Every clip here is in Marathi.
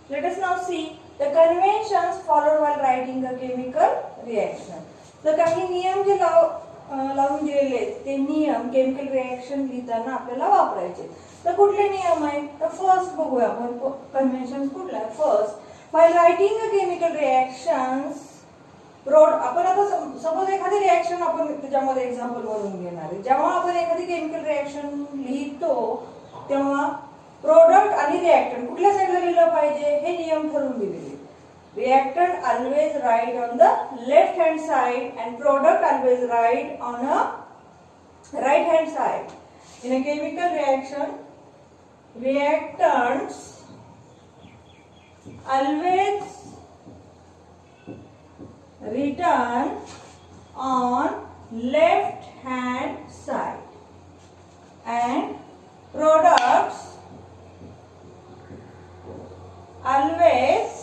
Let us now see the conventions followed while writing a chemical reaction. तर काही नियम जे लावून दिलेले आहेत ते नियम केमिकल रिएक्शन लिहिताना आपल्याला वापरायचे. तर कुठले नियम आहेत? तर फर्स्ट बघूया आपण कन्व्हेन्शन कुठला आहे. First, while writing a chemical reactions आपण आता सपोज एखादी रिएक्शन आपण त्याच्यामध्ये एक्झाम्पल म्हणून घेणार आहे. जेव्हा आपण एखादी केमिकल रिएक्शन लिहितो तेव्हा प्रोडक्ट आणि रिएक्टंट कुठल्या साईडला लिहिलं पाहिजे हे नियम ठरवून दिलेले. Reactant always write on the left hand side and product always write on a right hand side. In a chemical reaction reactants always written on left hand side and products always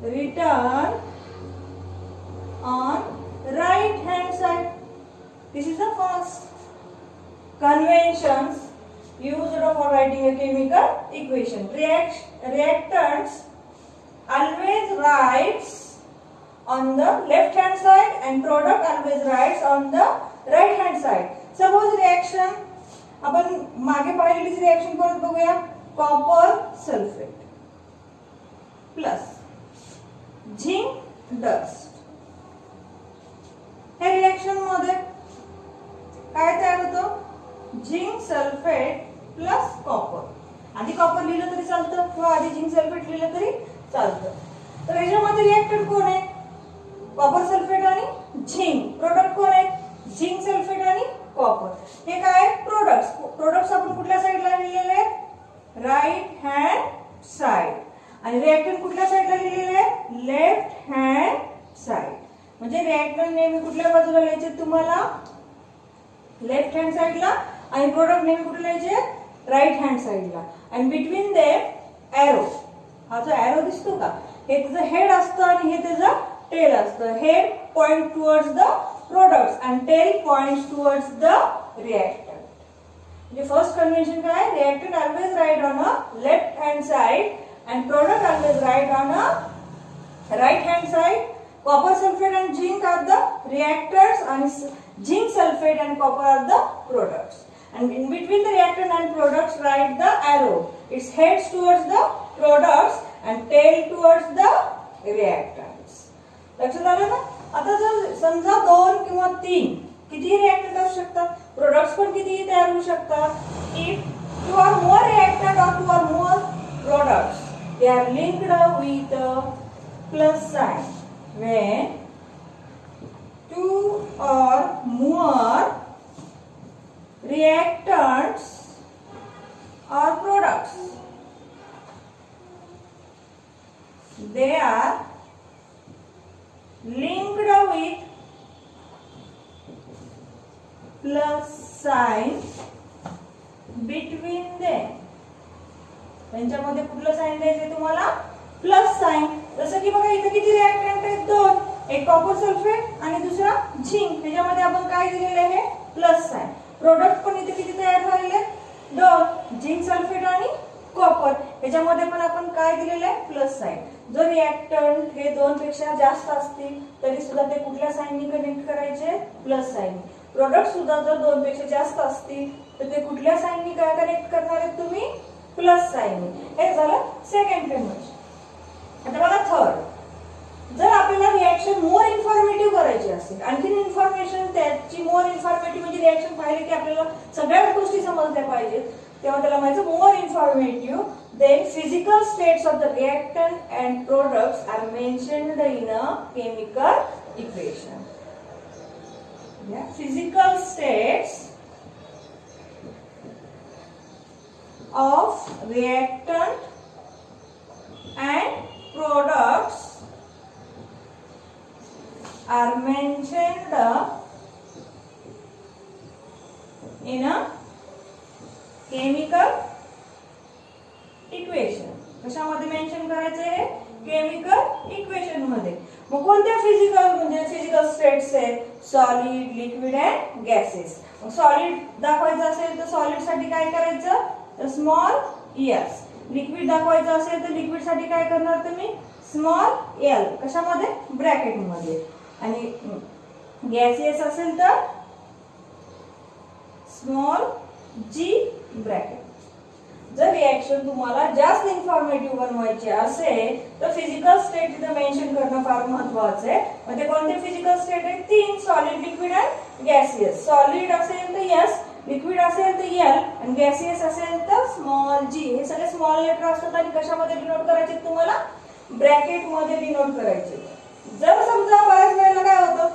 written on right hand side. This is the first conventions used for writing a chemical equation. Reactants always writes on the left hand side and product always writes on the right hand side. Suppose reaction आपण मागे पाहिलेली रिएक्शन परत बघूया. Copper sulphate plus zinc dust. हे रिएक्शन मध्ये काय तयार होतं? Zinc sulphate plus copper. आधी कॉपर लिहिलं तरी चालतं किंवा आधी झिंक सल्फेट लिहिलं तरी चालतं. तर याच्यामध्ये रिएक्टर कोण आहे? कॉपर सल्फेट आणि झिंक. प्रोडक्ट कोण आहे? झिंक सल्फेट आणि कॉपर. हे काय? प्रोडक्ट्स आपण कुठल्या साइडला लिहिलेले आहेत? Right hand side. आणि रिएक्टंट कुठल्या साइडला लिहिलेले आहेत? Left hand side. म्हणजे रिएक्टंट नेहमी कुठल्या बाजूला लिहायचे तुम्हाला? लेफ्ट हँड साइडला. आणि प्रोडक्ट नेहमी कुठे लिहायचे? राईट हँड साइडला. आणि बिटवीन देम एरो. हा जो एरो दिसतो का हे त्याचं हेड असतं आणि हे त्याचं टेल असतं. Head point towards the products and tail points towards the reactant. म्हणजे फर्स्ट कन्व्हेन्शन काय? Reactant always write on a left hand side and product always write on a right hand side. Copper sulphate and zinc are the reactors आणि zinc sulphate and copper are the products. And in between the reactant and products write the arrow. Its heads towards the products and tail towards the reactants. लक्षात आलं ना? आता जर समजा 2 किंवा 3 किती रिएक्टंट असू शकतात? प्रोडक्ट्स पण किती तयार होऊ शकतात? If 2 or more reactant or 2 or more products, they are linked with a plus sign. When 2 or more reactants or products, they are linked with plus sign between them. त्यांच्यामध्ये कुठलं साइन द्यायचं तुम्हाला? Plus sign. जसं की बघा इथे किती रिएक्टंट आहेत? 2. एक कॉपर सल्फेट आणि दुसरा झिंक. त्याच्यामध्ये आपण काय दिलेलं आहे? Plus sign. प्रोडक्ट पण इथे किती तयार झालेले? 2. झिंक सल्फेट आणि कॉपर. याच्यामध्ये पण आपण काय दिलेलं आहे? Plus sign. जर रिएक्टंट हे 2 पेक्षा जास्त असतील तरी सुद्धा ते कुठल्या साइननी कनेक्ट करायचे? Plus sign. प्रोडक्ट सुद्धा जर 2 पेक्षा जास्त असतील तर ते कुठल्या साइननी काय कनेक्ट करणार आहेत तुम्ही? प्लस साइननी. हे झालं सेकंड कन्व्हेन्शन. आता बघा थर्ड. जर आपल्याला रिएक्शन मोर इन्फॉर्मेटिव्ह करायची असेल, आणखीन इन्फॉर्मेशन त्याची मोर इन्फॉर्मेटिव्ह म्हणजे रिएक्शन पाहिले की आपल्याला सगळ्या गोष्टी समजल्या पाहिजेत, तेव्हा त्याला म्हणायचं more informative. Then physical states of the reactant and products are mentioned in a chemical equation. Physical states of reactant and products are mentioned in a chemical equation. कशामध्ये मेन्शन करायचं आहे? केमिकल इक्वेशन मध्ये. मग कोणत्या फिजिकल म्हणजे फिजिकल स्टेट्स आहेत? Solid, liquid and gases. मग सॉलिड दाखवायचं असेल तर सॉलिड साठी काय करायचं? तर स्मॉल एस. लिक्विड दाखवायचं असेल तर लिक्विड साठी काय करणार तुम्ही स्मॉल एल कशामध्ये ब्रॅकेट मध्ये आणि गॅसियस असेल तर स्मॉल जी ब्रॅकेट. जर रिएक्शन तुम्हाला जास्त इन्फॉर्मेटिव्ह बनवायचे असेल तर फिजिकल स्टेट इथं मेन्शन करणं फार महत्त्वाचं आहे. म्हणजे कोणते फिजिकल स्टेट आहेत तीन सॉलिड लिक्विड आणि गॅसियस. सॉलिड असेल तर एस, लिक्विड असेल तर एल आणि गॅसियस असेल तर स्मॉल जी. हे सगळे स्मॉल लेटर असतात आणि कशामध्ये डिनोट करायचे तुम्हाला ब्रॅकेट मध्ये डिनोट करायचे. जर समजा बऱ्याच वेळेला काय होतं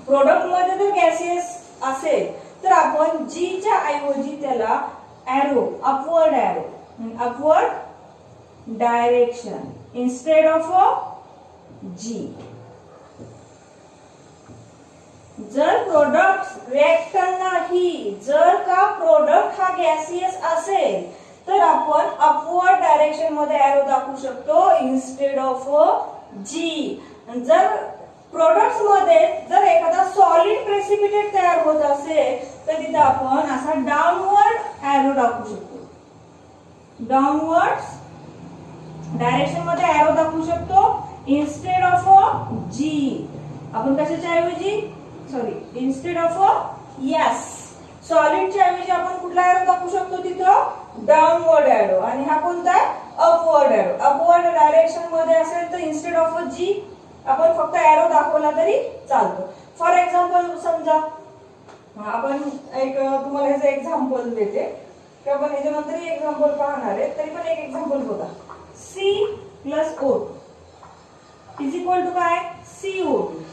प्रोडक्ट मध्ये जर गॅसियस असेल तर आपण जी च्या ऐवजी त्याला arrow, upward arrow, upward direction instead of a G. जर प्रोडक्ट रिएक्टंट नाही, जर का प्रोडक्ट हा गॅसियस असेल तर आपण अपवर्ड डायरेक्शन मध्ये एरो दाखवू शकतो इन्स्टेड ऑफ जी. जर प्रोडक्ट्स मध्ये जर एखादा सॉलिड प्रेसिपिटेट तयार होत असेल तर तिथे आपण असा डाउनवर्ड एरो दाखवू शकतो. डाउनवर्ड डायरेक्शन मध्ये एरो दाखवू शकतो इन्स्टेड ऑफ जी. आपण कशाच्या ऐवजी इन्स्टेड ऑफ यस सॉलिडच्या ऐवजी आपण कुठला एरो दाखवू शकतो तिथं डाउनवर्ड एरो. आणि हा कोणता आहे अपवर्ड एरो. अपवर्ड डायरेक्शन मध्ये असेल तर इन्स्टेड ऑफ जी आपण फक्त एरो दाखवला तरी चालतो. फॉर एक्झाम्पल समजा आपण एक तुम्हाला ह्याचं एक्झाम्पल देते की आपण ह्याच्यानंतर एक्झाम्पल पाहणार आहे तरी पण एक एक्झाम्पल बघा. C+O2 इज इक्वल टू काय CO2.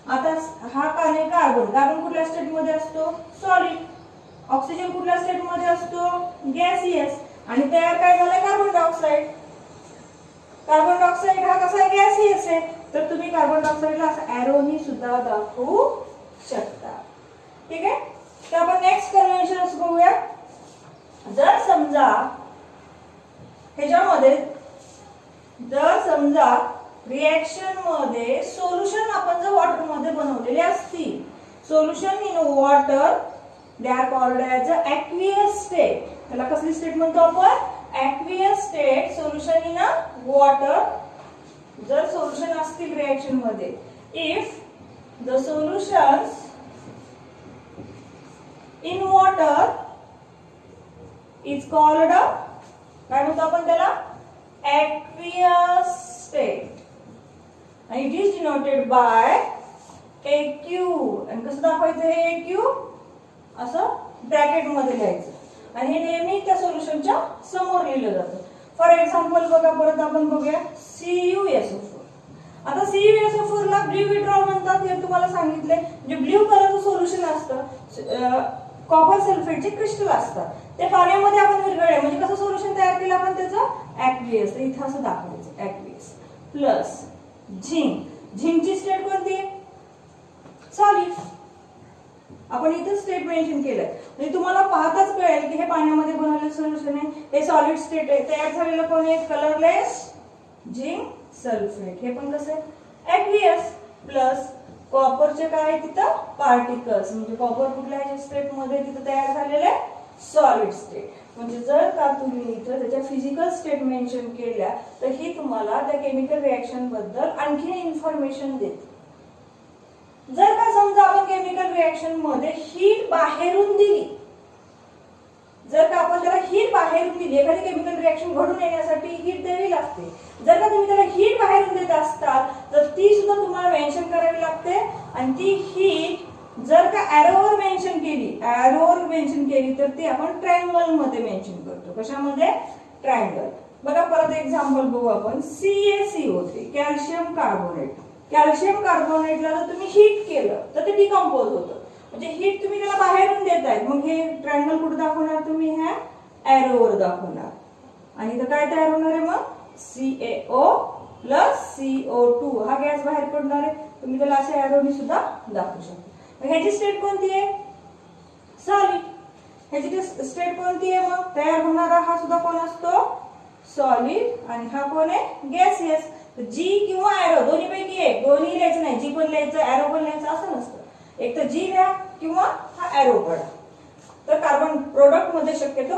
आता हा काय आहे कार्बन. कार्बन कुठल्या स्टेट मध्ये असतो सॉलिड. ऑक्सिजन कुठल्या स्टेट मध्ये असतो गॅसियस. आणि तयार काय झालं कार्बन डायऑक्साइड. कार्बन डायऑक्साइड हा कसा गॅसियस आहे तर तुम्ही कार्बन डायऑक्साइडला असं एरोनी सुद्धा दाखवू शकता. ठीक आहे. तर आपण नेक्स्ट कन्व्हेन्शन्स बघूया. जर समजा ह्याच्यामध्ये रिएक्शन मध्ये सोल्युशन आपण जर वॉटर मध्ये बनवलेले असतील solution in water they are called as a aqueous state. त्याला कसली स्टेट म्हणतो आपण aqueous state. Solution in a water जर सोल्युशन असतील रिएक्शन मध्ये if the solutions in water is called काय म्हणतो आपण त्याला aqueous state and it is denoted by AQ. आणि कसं दाखवायचं हे AQ असं ब्रॅकेट मध्ये लिहायचं आणि हे नेहमी त्या सोल्युशनच्या समोर लिहिलं जातं. फॉर एक्झाम्पल बघा परत आपण बघूया CuSO4. आता CuSO4 ला ब्ल्यू विड्रॉल म्हणतात हे तुम्हाला सांगितले. म्हणजे ब्ल्यू कलरचं सोल्युशन असतं कॉपर सल्फेटचे क्रिस्टल असतात ते पाण्यामध्ये आपण विरघळले म्हणजे कसं सोल्युशन तयार केलं आपण त्याचं ॲक्वियस. तर इथं असं दाखवायचं ॲक्वियस प्लस झिंक. झिंकची स्टेट कोणती सॉलिड. आपण इथं स्टेट मेन्शन केलंय म्हणजे तुम्हाला पाहताच कळेल की हे पाण्यामध्ये बनवलेलं सोल्युशन आहे. हे सॉलिड स्टेट आहे. तयार झालेलं कोण आहे कलरलेस झिंक सल्फेट. हे पण कसं आहे ॲक्वियस प्लस कॉपरचे काय तिथं पार्टिकल्स म्हणजे कॉपर कुठल्या स्टेट मध्ये तिथं तयार झालेले सॉलिड स्टेट. म्हणजे जर का तुम्ही इथं त्याच्या फिजिकल स्टेट मेन्शन केल्या तर ही तुम्हाला त्या केमिकल रिएक्शन बद्दल आणखी इन्फॉर्मेशन देते. जर का समजा आपण केमिकल रिएक्शन मध्ये हीट बाहेरून दिली जर का आपण त्याला हीट बाहेरून दिली एखादी केमिकल रिएक्शन घडून येण्यासाठी हीट द्यावी लागते. जर का तुम्ही त्याला हीट बाहेरून देत असताल तर ती सुद्धा तुम्हाला मेन्शन करावी लागते. आणि ती हीट जर का एरोवर मेन्शन केली तर ती आपण ट्रायंगल मध्ये मेन्शन करतो. कशामध्ये ट्रायंगल. बघा परत एक्झाम्पल बघू आपण CaCO3 कॅल्शियम कार्बोनेट. कॅल्शियम कार्बोनेटला जर तुम्ही हीट केलं तर ते डिकम्पोज होतं. म्हणजे हीट तुम्ही त्याला बाहेरून देताय मग हे ट्रायंगल कुठे दाखवणार तुम्ही ह्या एरोवर दाखवणार. आणि इथं काय तयार होणार आहे मग CaO प्लस CO2 हा गॅस बाहेर पडणार आहे. तुम्ही त्याला अशा एरोनी सुद्धा दाखवू शकता. ह्याची स्टेट कोणती आहे सॉलिड. ह्याची स्टेट कोणती आहे मग तयार होणारा हा सुद्धा कोण असतो सॉलिड आणि हा कोण आहे गॅसियस. जी किंवा एरो दोन्ही पैकी एक. दोन्ही लिहायचं नाही जी पण लिहायचं एरो पण लिहायचं असं नसतं. एक तर जी लिहा किंवा हा एरो पडा. तर कार्बन प्रोडक्ट मध्ये शक्यतो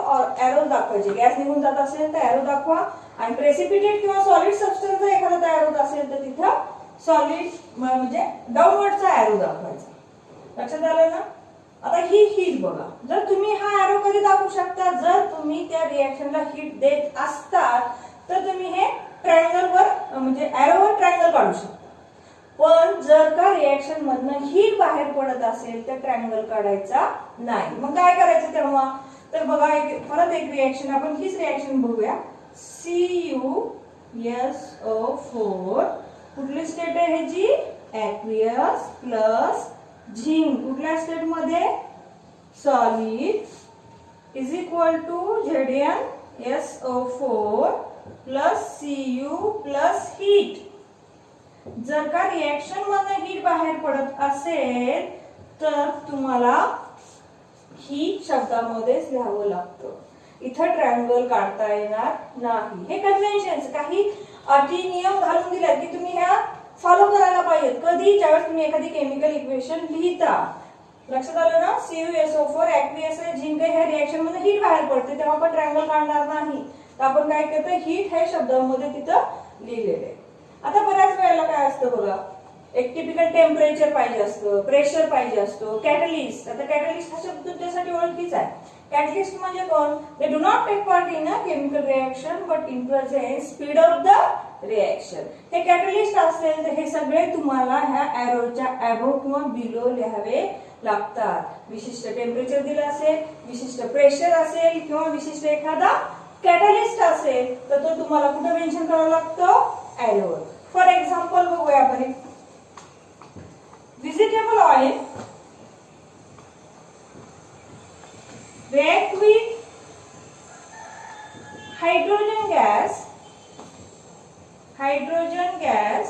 एरो दाखवायचे. गॅस निघून जात असेल तर एरो दाखवा, आणि प्रेसिपिटेट किंवा सॉलिड सबस्टन्स जर एखादा तयार होत असेल तर तिथं सॉलिड म्हणजे डाऊनवर्डचा एरो दाखवायचा. लक्षात आलं ना? आता ही हीट बघा, जर तुम्ही हा एरो कधी दाखवू शकता, जर तुम्ही त्या रिएक्शनला हीट देत असतात तर तुम्ही हे ट्रायंगल वर म्हणजे एरोवर ट्रायंगल काढू शकता. पण जर का रिएक्शन मधनं हीट बाहेर पडत असेल तर ट्रायंगल काढायचा नाही. मग काय करायचं तेव्हा? तर बघा परत एक रिएक्शन, आपण हीच रिएक्शन बघूया. CuSO4 कुठली स्टेट आहे ह्याची? ॲक्वियस प्लस झिंक कुठल्या स्टेट मध्ये? Solid is equal to ZnSO4 plus Cu plus heat. जर का रिएक्शन मधनं हीट बाहेर पडत असेल तर तुम्हाला हीट शब्दामध्येच लिहावं लागतं. इथं ट्रायंगल काढता येणार नाही. हे कन्व्हेन्शन, काही अटी नियम घालून दिले की तुम्ही ह्या फॉलो करायला पाहिजेत कधी, ज्यावेळेस तुम्ही एखादी केमिकल इक्वेशन लिहिता. लक्षात आलं ना? CuSO4 ॲक्वियस आहे, झिंक आहे, ह्या रिएक्शन मध्ये हीट बाहेर पडते तेव्हा आपण ट्रायंगल काढणार नाही. तर आपण काय करतो? हीट हे शब्दामध्ये तिथं लिहिलेले आहे. आता बऱ्याच वेळेला काय असतं बघा, एक टिपिकल टेम्परेचर पाहिजे असतं, प्रेशर पाहिजे असतो, कॅटलिस्ट. आता कॅटलिस्ट हा शब्द तुमच्यासाठी ओळखीचा आहे. कॅटलिस्ट म्हणजे कोण? They do not take part in a chemical reaction but influence speed of the reaction. हे कॅटलिस्ट असेल तर हे सगळे तुम्हाला ह्या एरोच्या अबोव किंवा बिलो लिहावे लागतात. विशिष्ट टेम्परेचर दिलं असेल, विशिष्ट प्रेशर असेल किंवा विशिष्ट एखादा कॅटलिस्ट असेल तर तो तुम्हाला कुठे मेन्शन करावा लागतो? एरोवर. फॉर एक्झाम्पल बघूया आपण. Vegetable oil react with hydrogen gas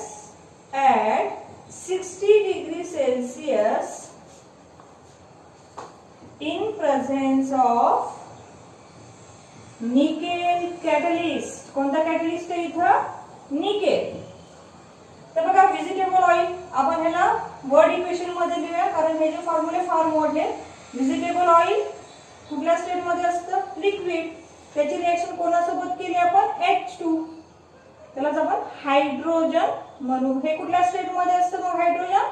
at 60 degrees Celsius in presence of nickel catalyst. कोणता कॅटलिस्ट आहे इथं? निकेल. तर बघा व्हेजिटेबल ऑइल आपण ह्याला वर्ड इक्वेशन मध्ये लिहूया कारण हे जे फॉर्म्युले फार मोठे आहेत. व्हेजिटेबल ऑइल कुठल्या स्टेट मध्ये असतं? लिक्विड. त्याची रिएक्शन कोणासोबत केली आपण? H2. त्यालाच आपण हायड्रोजन म्हणू. हे कुठल्या स्टेट मध्ये असतं मग हायड्रोजन?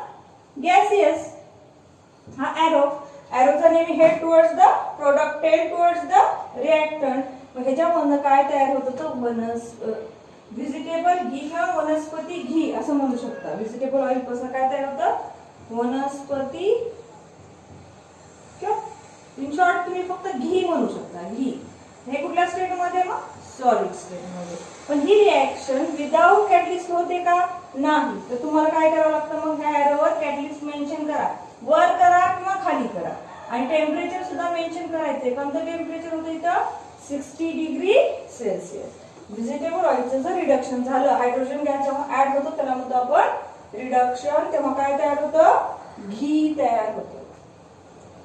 गॅसियस. हा एरो, एरोचा नेहमी head towards the product, tail towards the reactant. मग ह्याच्यामधनं काय तयार होतं? तो व्हेजिटेबल घी किंवा वनस्पती घी असं म्हणू शकता. व्हेजिटेबल ऑइल पासून काय तयार होतं? वनस्पती किंवा इन शॉर्ट तुम्ही फक्त घी म्हणू शकता. घी हे कुठल्या स्टेट मध्ये? मग सॉलिड स्टेट मध्ये. पण ही रिएक्शन विदाउट कॅटलिस्ट होते का? नाही. तर तुम्हाला काय करावं लागतं? मग ह्या एरोवर कॅटलिस्ट मेन्शन करा, वर करा किंवा खाली करा, आणि टेम्परेचर सुद्धा मेन्शन करायचंय. कोणतं टेम्परेचर होतं इथं? 60 डिग्री सेल्सिअस. व्हेजिटेबल ऑइलचं जर रिडक्शन झालं, हायड्रोजन गॅस जेव्हा ऍड होतो त्याला म्हणतो आपण रिडक्शन, तेव्हा काय तयार होतं? घी तयार होतं.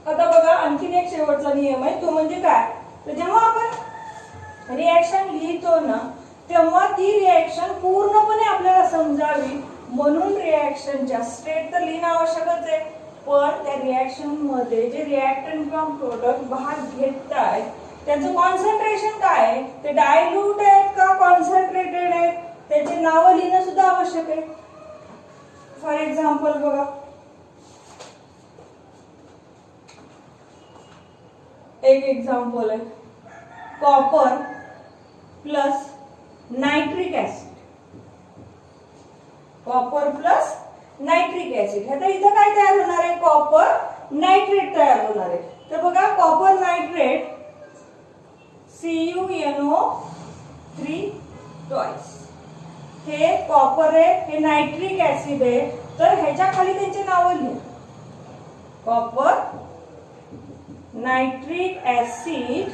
आता बघा आणखीन एक शेवटचा नियम आहे, तो म्हणजे काय? तर जेव्हा आपण रिएक्शन लिहितो ना तेव्हा ती रिएक्शन पूर्णपणे आपल्याला समजावी म्हणून रिएक्शनच्या स्टेट तर लिहिणं आवश्यकच आहे, पण त्या रिएक्शन मध्ये जे रिएक्टंट किंवा प्रोडक्ट भाग घेतायत त्यांचं कॉन्सन्ट्रेशन काय आहे, ते डायल्यूट आहेत का कॉन्सन्ट्रेटेड आहेत, त्याचे नाव लिहिणं सुद्धा आवश्यक आहे. फॉर एक्झाम्पल बघा, एक एक्झाम्पल आहे copper plus nitric acid. Copper plus nitric acid. आता इथं काय तयार होणार आहे? कॉपर नाइट्रेट तयार होणार आहे. तर बघा कॉपर नाइट्रेट CuNO3 ट्वाइस. हे कॉपर आहे, हे नाइट्रिक ऍसिड आहे, तर ह्याच्या खाली त्यांचे नाव लिहा. कॉपर नाइट्रिक ऍसिड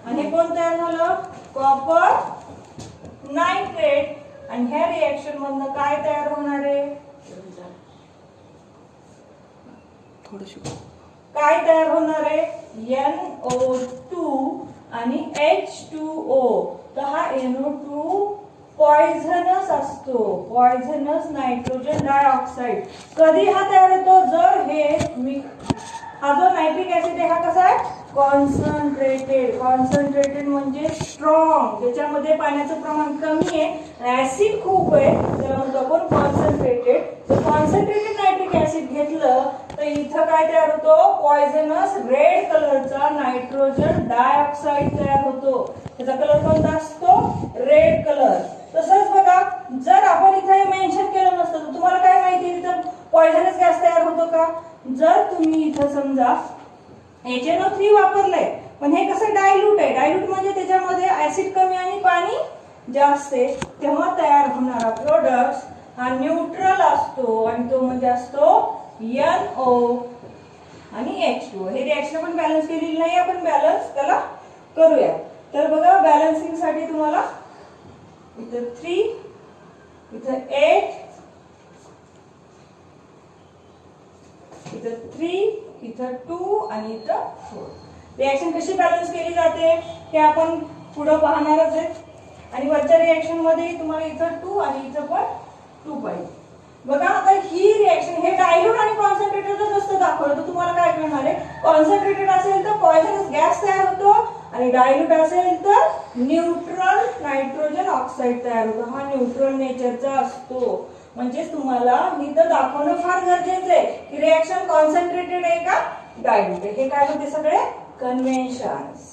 आणि कोण तयार झालं? Copper nitrate. आणि ह्या रिएक्शन मधनं काय तयार होणार आहे? काय तयार होणार आहे? NO2 आणि H2O. तर हा NO2 पॉइझनस असतो, पॉइझनस नायट्रोजन डायऑक्साइड. कधी हा तयार होतो? जर हे हा जो नाइट्रिक ऍसिड आहे हा कसा आहे? कॉन्सन्ट्रेटेड म्हणजे स्ट्रॉंग, ज्याच्यामध्ये पाण्याचं प्रमाण कमी आहे, ऍसिड खूप आहे, त्याला म्हणतो आपण कॉन्सन्ट्रेटेड. तर कॉन्सन्ट्रेटेड नायट्रिक ऍसिड घेतलं तर इथं काय तयार होतो, पॉयझनस रेड कलरचा नायट्रोजन डायऑक्साईड तयार होतो. त्याचा कलर कोणता असतो, रेड कलर. तसंच बघा, जर आपण इथे मेन्शन केलं नसतं तर तुम्हाला काय माहिती तिथं पॉयझनस गॅस तयार होतो का. जर तुम्ही इथं समजा HNO3 वापरलंय, पण हे कसं डायल्यूट आहे, डायल्यूट म्हणजे त्याच्यामध्ये ऍसिड कमी आणि पाणी जास्त आहे, तेव्हा तयार होणारा प्रोडक्ट हा न्यूट्रल असतो आणि तो म्हणजे असतो NO आणि H2. हे रिएक्शन आपण बॅलन्स केलेली नाही, आपण बॅलन्स त्याला करूया. तर बघा, बॅलन्सिंग साठी तुम्हाला इथं 3, इथं 8, इथं 3, इथं 2 आणि इथं 4. रिएक्शन कशी बॅलन्स केली जाते हे आपण पुढे पाहणारच आहे. आणि वरच्या रिएक्शन मध्ये तुम्हाला इथं 2 आणि इथं पण 2 पाहिजे. बघा, आता ही रिएक्शन हे डायल्यूट आणि कॉन्सन्ट्रेटेड जर नसतं दाखवलं तर तुम्हाला काय कळणार आहे, कॉन्सन्ट्रेटेड असेल तर पॉयझनस गॅस तयार होतो आणि डायल्यूट असेल तर न्यूट्रल नायट्रोजन ऑक्साईड तयार होतो. हा न्यूट्रल नेचरचा असतो. म्हणजेच तुम्हाला इथं दाखवणं फार गरजेचं आहे की रिएक्शन कॉन्सन्ट्रेटेड आहे का डायल्यूट आहे. हे काय होते, सगळे कन्व्हेन्शन्स.